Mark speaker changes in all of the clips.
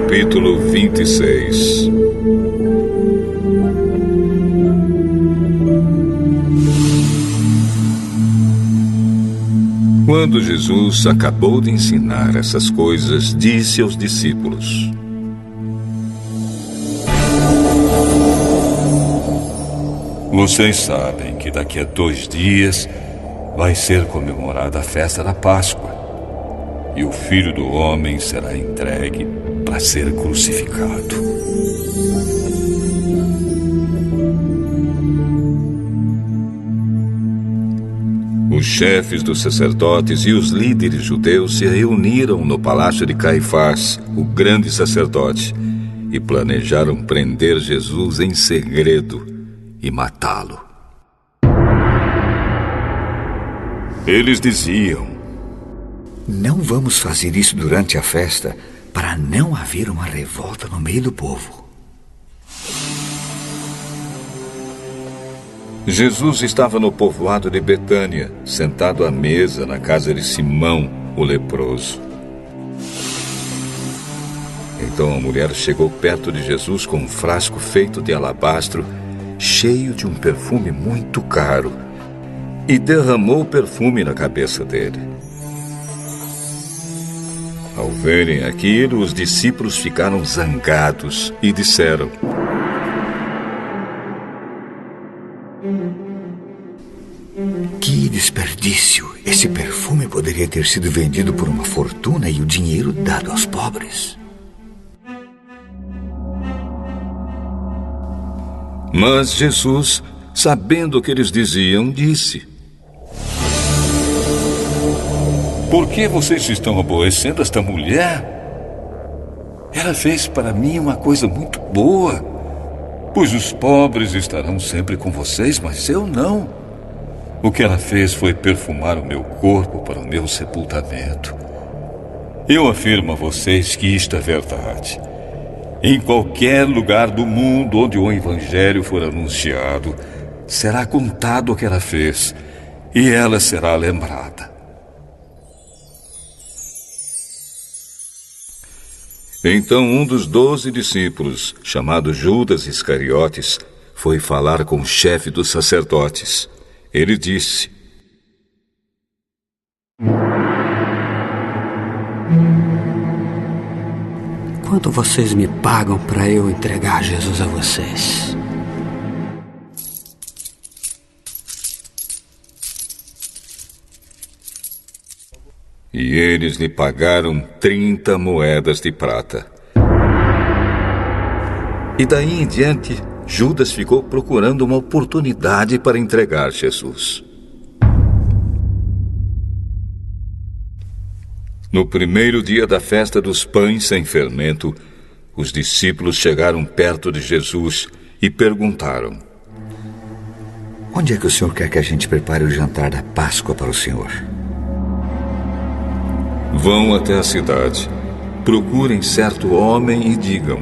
Speaker 1: Capítulo 26. Quando Jesus acabou de ensinar essas coisas, disse aos discípulos:
Speaker 2: Vocês sabem que daqui a 2 dias vai ser comemorada a festa da Páscoa, e o Filho do Homem será entregue para ser crucificado.
Speaker 1: Os chefes dos sacerdotes e os líderes judeus se reuniram no palácio de Caifás, o grande sacerdote, e planejaram prender Jesus em segredo e matá-lo. Eles diziam:
Speaker 3: Não vamos fazer isso durante a festa, para não haver uma revolta no meio do povo.
Speaker 1: Jesus estava no povoado de Betânia, sentado à mesa na casa de Simão, o leproso. Então a mulher chegou perto de Jesus com um frasco feito de alabastro, cheio de um perfume muito caro, e derramou o perfume na cabeça dele. Ao verem aquilo, os discípulos ficaram zangados e disseram:
Speaker 3: Que desperdício! Esse perfume poderia ter sido vendido por uma fortuna e o dinheiro dado aos pobres.
Speaker 1: Mas Jesus, sabendo o que eles diziam, disse:
Speaker 2: Por que vocês estão aborrecendo esta mulher? Ela fez para mim uma coisa muito boa, pois os pobres estarão sempre com vocês, mas eu não. O que ela fez foi perfumar o meu corpo para o meu sepultamento. Eu afirmo a vocês que isto é verdade. Em qualquer lugar do mundo onde o Evangelho for anunciado, será contado o que ela fez, e ela será lembrada.
Speaker 1: Então um dos 12 discípulos, chamado Judas Iscariotes, foi falar com o chefe dos sacerdotes. Ele disse:
Speaker 4: Quanto vocês me pagam para eu entregar Jesus a vocês?
Speaker 1: E eles lhe pagaram 30 moedas de prata. E daí em diante, Judas ficou procurando uma oportunidade para entregar Jesus. No primeiro dia da festa dos pães sem fermento, os discípulos chegaram perto de Jesus e perguntaram:
Speaker 3: Onde é que o senhor quer que a gente prepare o jantar da Páscoa para o senhor?
Speaker 1: Vão até a cidade, procurem certo homem e digam: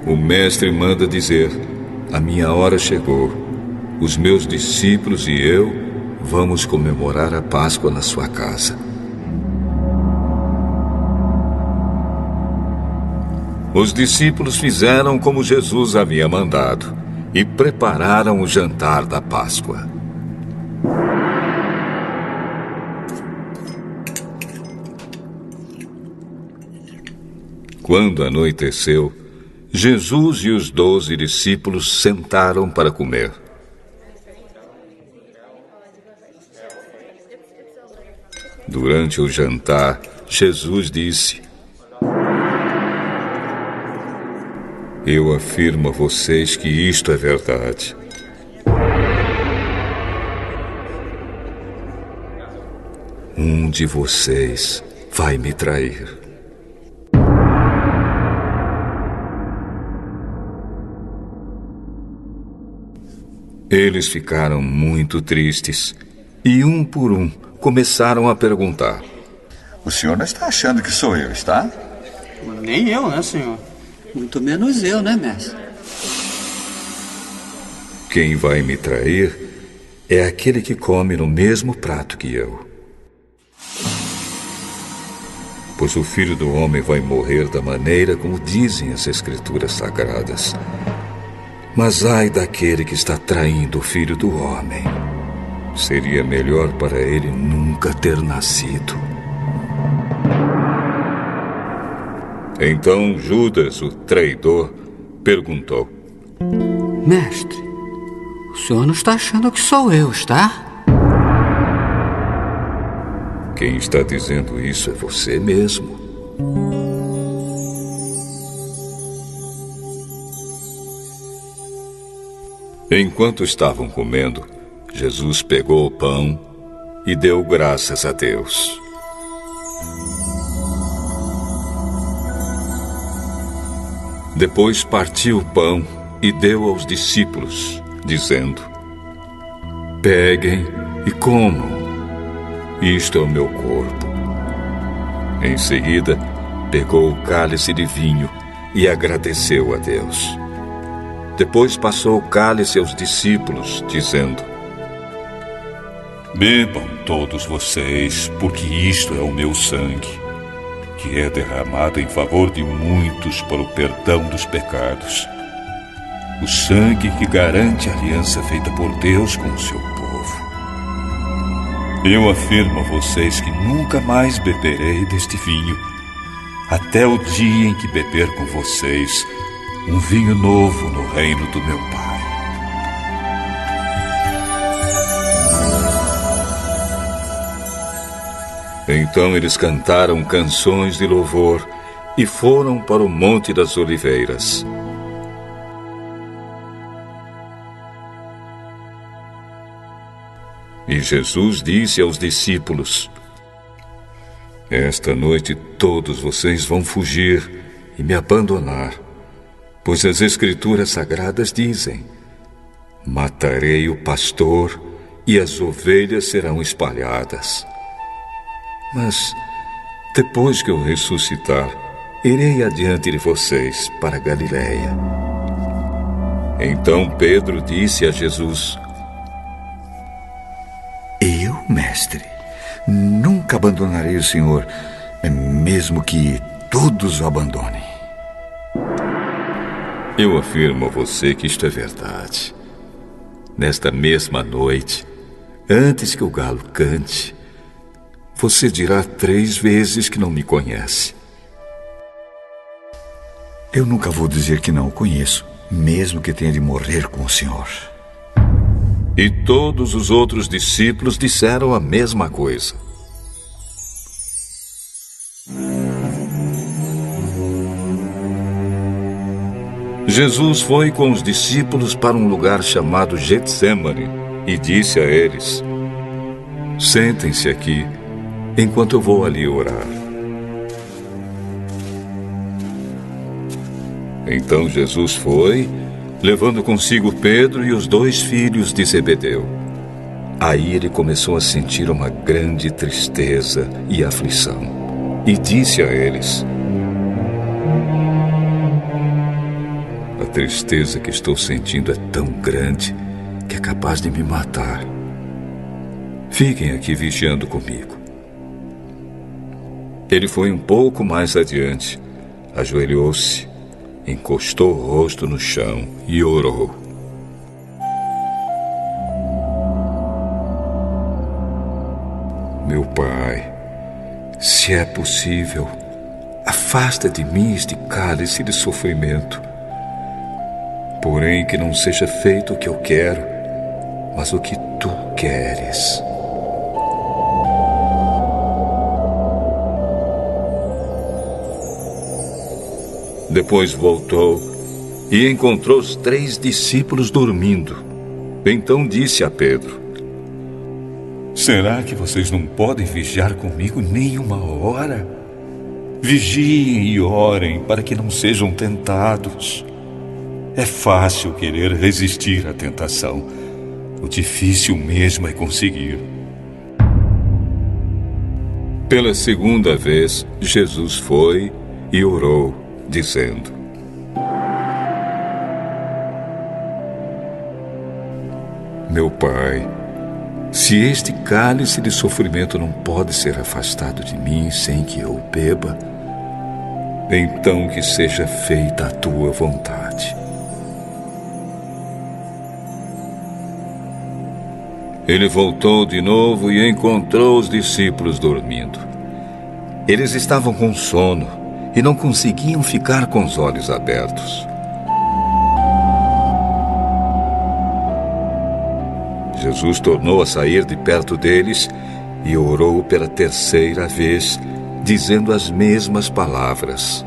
Speaker 1: O mestre manda dizer, a minha hora chegou. Os meus discípulos e eu vamos comemorar a Páscoa na sua casa. Os discípulos fizeram como Jesus havia mandado e prepararam o jantar da Páscoa. Quando anoiteceu, Jesus e os 12 discípulos sentaram para comer. Durante o jantar, Jesus disse: Eu afirmo a vocês que isto é verdade. Um de vocês vai me trair. Eles ficaram muito tristes e, um por um, começaram a perguntar:
Speaker 5: O senhor não está achando que sou eu, está?
Speaker 6: Nem eu, né, senhor?
Speaker 4: Muito menos eu, né, mestre?
Speaker 1: Quem vai me trair é aquele que come no mesmo prato que eu. pois o Filho do Homem vai morrer da maneira como dizem as Escrituras Sagradas. Mas ai daquele que está traindo o Filho do Homem. Seria melhor para ele nunca ter nascido. Então Judas, o traidor, perguntou:
Speaker 4: Mestre, o senhor não está achando que sou eu, está?
Speaker 1: Quem está dizendo isso é você mesmo. Enquanto estavam comendo, Jesus pegou o pão e deu graças a Deus. Depois partiu o pão e deu aos discípulos, dizendo: Peguem e comam. Isto é o meu corpo. Em seguida, pegou o cálice de vinho e agradeceu a Deus. Depois passou o cálice aos discípulos, dizendo:
Speaker 2: Bebam todos vocês, porque isto é o meu sangue, que é derramado em favor de muitos para o perdão dos pecados. O sangue que garante a aliança feita por Deus com o seu povo. Eu afirmo a vocês que nunca mais beberei deste vinho, até o dia em que beber com vocês um vinho novo no reino do meu Pai.
Speaker 1: Então eles cantaram canções de louvor e foram para o Monte das Oliveiras. E Jesus disse aos discípulos: Esta noite todos vocês vão fugir e me abandonar, pois as Escrituras Sagradas dizem: Matarei o pastor e as ovelhas serão espalhadas. Mas, depois que eu ressuscitar, irei adiante de vocês para Galiléia. Então Pedro disse a Jesus:
Speaker 3: Eu, mestre, nunca abandonarei o Senhor, mesmo que todos o abandonem.
Speaker 1: Eu afirmo a você que isto é verdade. Nesta mesma noite, antes que o galo cante, você dirá 3 vezes que não me conhece.
Speaker 3: Eu nunca vou dizer que não o conheço, mesmo que tenha de morrer com o Senhor.
Speaker 1: E todos os outros discípulos disseram a mesma coisa. Jesus foi com os discípulos para um lugar chamado Getsêmani e disse a eles: Sentem-se aqui, enquanto eu vou ali orar. Então Jesus foi, levando consigo Pedro e os 2 filhos de Zebedeu. Aí ele começou a sentir uma grande tristeza e aflição, e disse a eles: A tristeza que estou sentindo é tão grande que é capaz de me matar. Fiquem aqui vigiando comigo. Ele foi um pouco mais adiante, ajoelhou-se, encostou o rosto no chão e orou: Meu Pai, se é possível, afasta de mim este cálice de sofrimento. Porém, que não seja feito o que eu quero, mas o que tu queres. Depois voltou e encontrou os 3 discípulos dormindo. Então disse a Pedro:
Speaker 2: Será que vocês não podem vigiar comigo nem 1 hora? Vigiem e orem para que não sejam tentados. É fácil querer resistir à tentação. O difícil mesmo é conseguir.
Speaker 1: Pela 2ª vez, Jesus foi e orou, dizendo: Meu Pai, Se este cálice de sofrimento não pode ser afastado de mim sem que eu beba, então que seja feita a tua vontade. Ele voltou de novo e encontrou os discípulos dormindo. Eles estavam com sono e não conseguiam ficar com os olhos abertos. Jesus tornou a sair de perto deles e orou pela terceira vez, dizendo as mesmas palavras.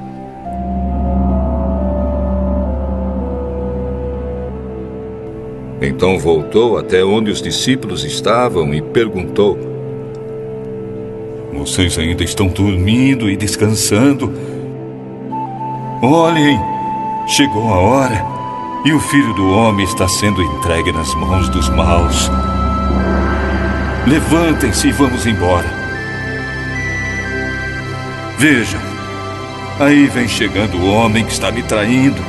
Speaker 1: Então voltou até onde os discípulos estavam e perguntou:
Speaker 2: Vocês ainda estão dormindo e descansando? Olhem, chegou a hora e o Filho do Homem está sendo entregue nas mãos dos maus. Levantem-se e vamos embora. Vejam, aí vem chegando o homem que está me traindo.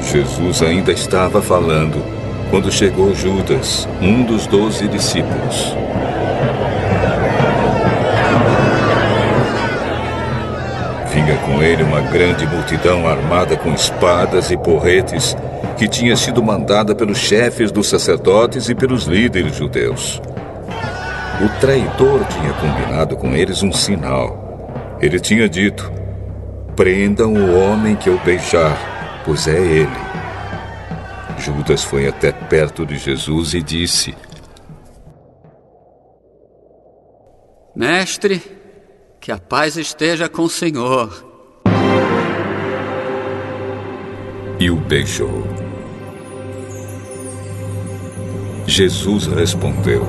Speaker 1: Jesus ainda estava falando quando chegou Judas, um dos 12 discípulos. Vinha com ele uma grande multidão armada com espadas e porretes, que tinha sido mandada pelos chefes dos sacerdotes e pelos líderes judeus. O traidor tinha combinado com eles um sinal. Ele tinha dito: prendam o homem que eu beijar, pois é ele. Judas foi até perto de Jesus e disse:
Speaker 4: Mestre, que a paz esteja com o Senhor.
Speaker 1: E o beijou. Jesus respondeu: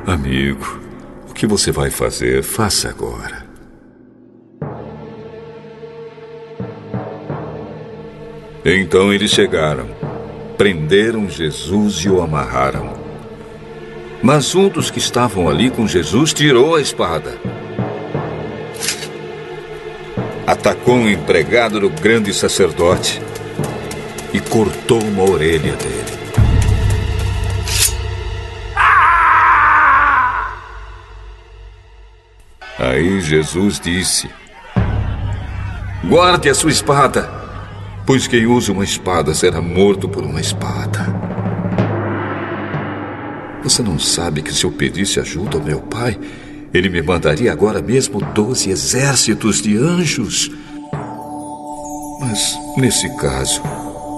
Speaker 1: Amigo, o que você vai fazer, faça agora. Então eles chegaram, prenderam Jesus e o amarraram. Mas um dos que estavam ali com Jesus tirou a espada. Atacou um empregado do grande sacerdote e cortou uma orelha dele. Aí Jesus disse: guarde a sua espada, pois quem usa uma espada será morto por uma espada. Você não sabe que se eu pedisse ajuda ao meu Pai, Ele me mandaria agora mesmo 12 exércitos de anjos? Mas, nesse caso,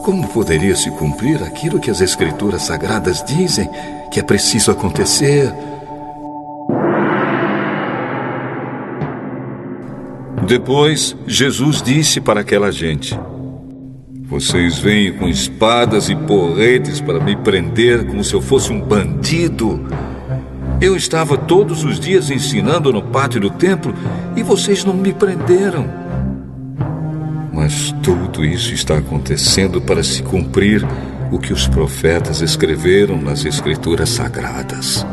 Speaker 1: como poderia se cumprir aquilo que as Escrituras Sagradas dizem que é preciso acontecer? Depois, Jesus disse para aquela gente: vocês vêm com espadas e porretes para me prender como se eu fosse um bandido. Eu estava todos os dias ensinando no pátio do templo e vocês não me prenderam. Mas tudo isso está acontecendo para se cumprir o que os profetas escreveram nas Escrituras Sagradas.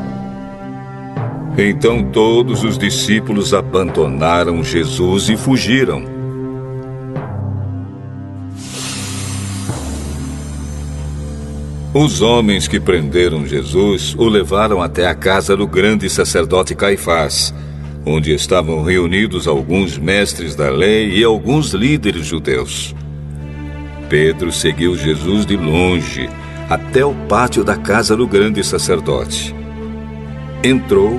Speaker 1: Então todos os discípulos abandonaram Jesus e fugiram. Os homens que prenderam Jesus o levaram até a casa do grande sacerdote Caifás, onde estavam reunidos alguns mestres da lei e alguns líderes judeus. Pedro seguiu Jesus de longe até o pátio da casa do grande sacerdote. Entrou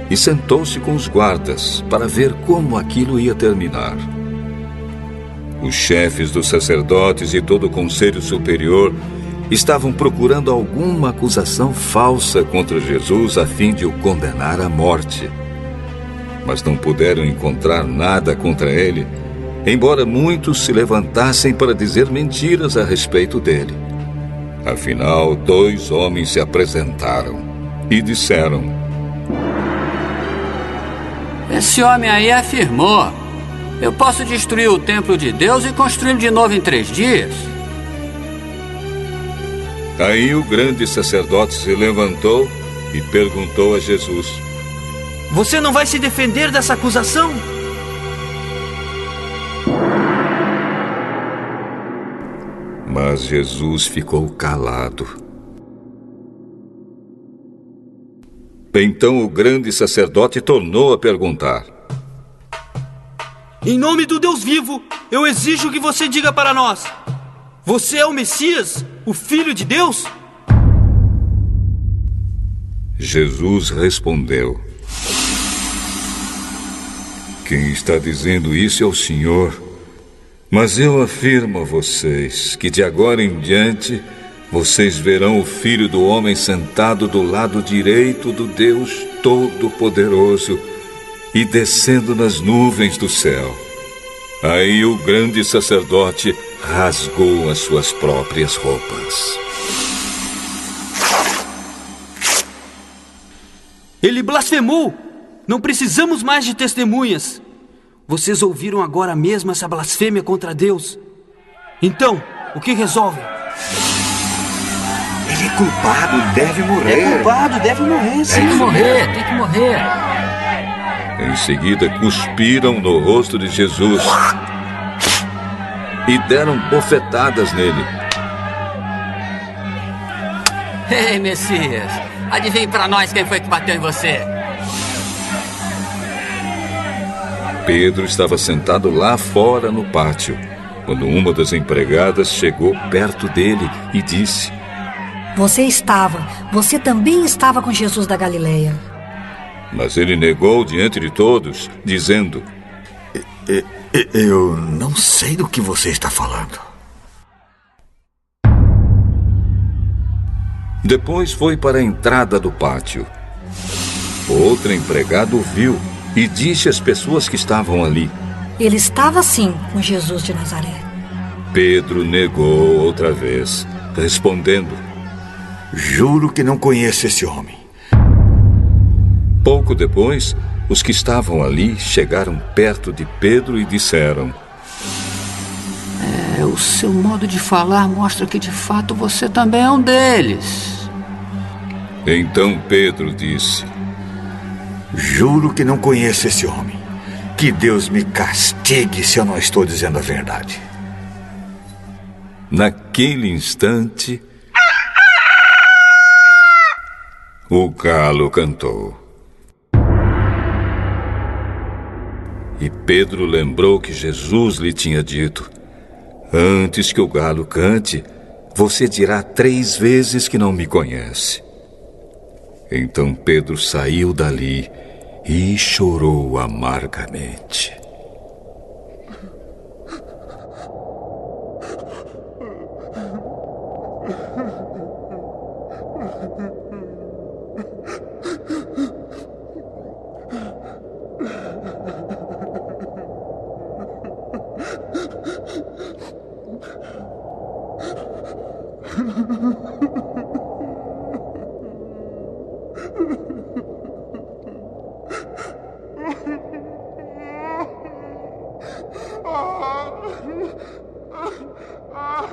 Speaker 1: e sentou-se com os guardas para ver como aquilo ia terminar. Os chefes dos sacerdotes e todo o conselho superior estavam procurando alguma acusação falsa contra Jesus a fim de o condenar à morte. Mas não puderam encontrar nada contra ele, embora muitos se levantassem para dizer mentiras a respeito dele. Afinal, 2 homens se apresentaram e disseram:
Speaker 4: Esse homem aí afirmou: eu posso destruir o templo de Deus e construí-lo de novo em 3 dias.
Speaker 1: Aí o grande sacerdote se levantou e perguntou a Jesus:
Speaker 7: você não vai se defender dessa acusação?
Speaker 1: Mas Jesus ficou calado. Então o grande sacerdote tornou a perguntar:
Speaker 7: Em nome do Deus vivo, eu exijo que você diga para nós: você é o Messias, o Filho de Deus?
Speaker 1: Jesus respondeu: Quem está dizendo isso é o Senhor. Mas eu afirmo a vocês que de agora em diante vocês verão o Filho do Homem sentado do lado direito do Deus Todo-Poderoso e descendo nas nuvens do céu. Aí o grande sacerdote rasgou as suas próprias roupas.
Speaker 7: Ele blasfemou! Não precisamos mais de testemunhas. Vocês ouviram agora mesmo essa blasfêmia contra Deus. Então, o que resolvem?
Speaker 3: Ele é culpado, deve morrer.
Speaker 6: É culpado, deve morrer, sim.
Speaker 4: Tem que morrer, tem que morrer.
Speaker 1: Em seguida, cuspiram no rosto de Jesus e deram bofetadas nele.
Speaker 4: Ei, Messias, adivinhe para nós quem foi que bateu em você.
Speaker 1: Pedro estava sentado lá fora no pátio, quando uma das empregadas chegou perto dele e disse:
Speaker 8: Você também estava com Jesus da Galileia.
Speaker 1: Mas ele negou diante de todos, dizendo:
Speaker 3: Eu não sei do que você está falando.
Speaker 1: Depois foi para a entrada do pátio. Outro empregado o viu e disse às pessoas que estavam ali:
Speaker 8: Ele estava sim com Jesus de Nazaré.
Speaker 1: Pedro negou outra vez, respondendo:
Speaker 3: Juro que não conheço esse homem.
Speaker 1: Pouco depois, os que estavam ali chegaram perto de Pedro e disseram:
Speaker 4: O seu modo de falar mostra que de fato você também é um deles.
Speaker 1: Então Pedro disse:
Speaker 3: Juro que não conheço esse homem. Que Deus me castigue se eu não estou dizendo a verdade.
Speaker 1: Naquele instante, o galo cantou. E Pedro lembrou que Jesus lhe tinha dito: Antes que o galo cante, você dirá 3 vezes que não me conhece. Então Pedro saiu dali e chorou amargamente.
Speaker 9: Ah!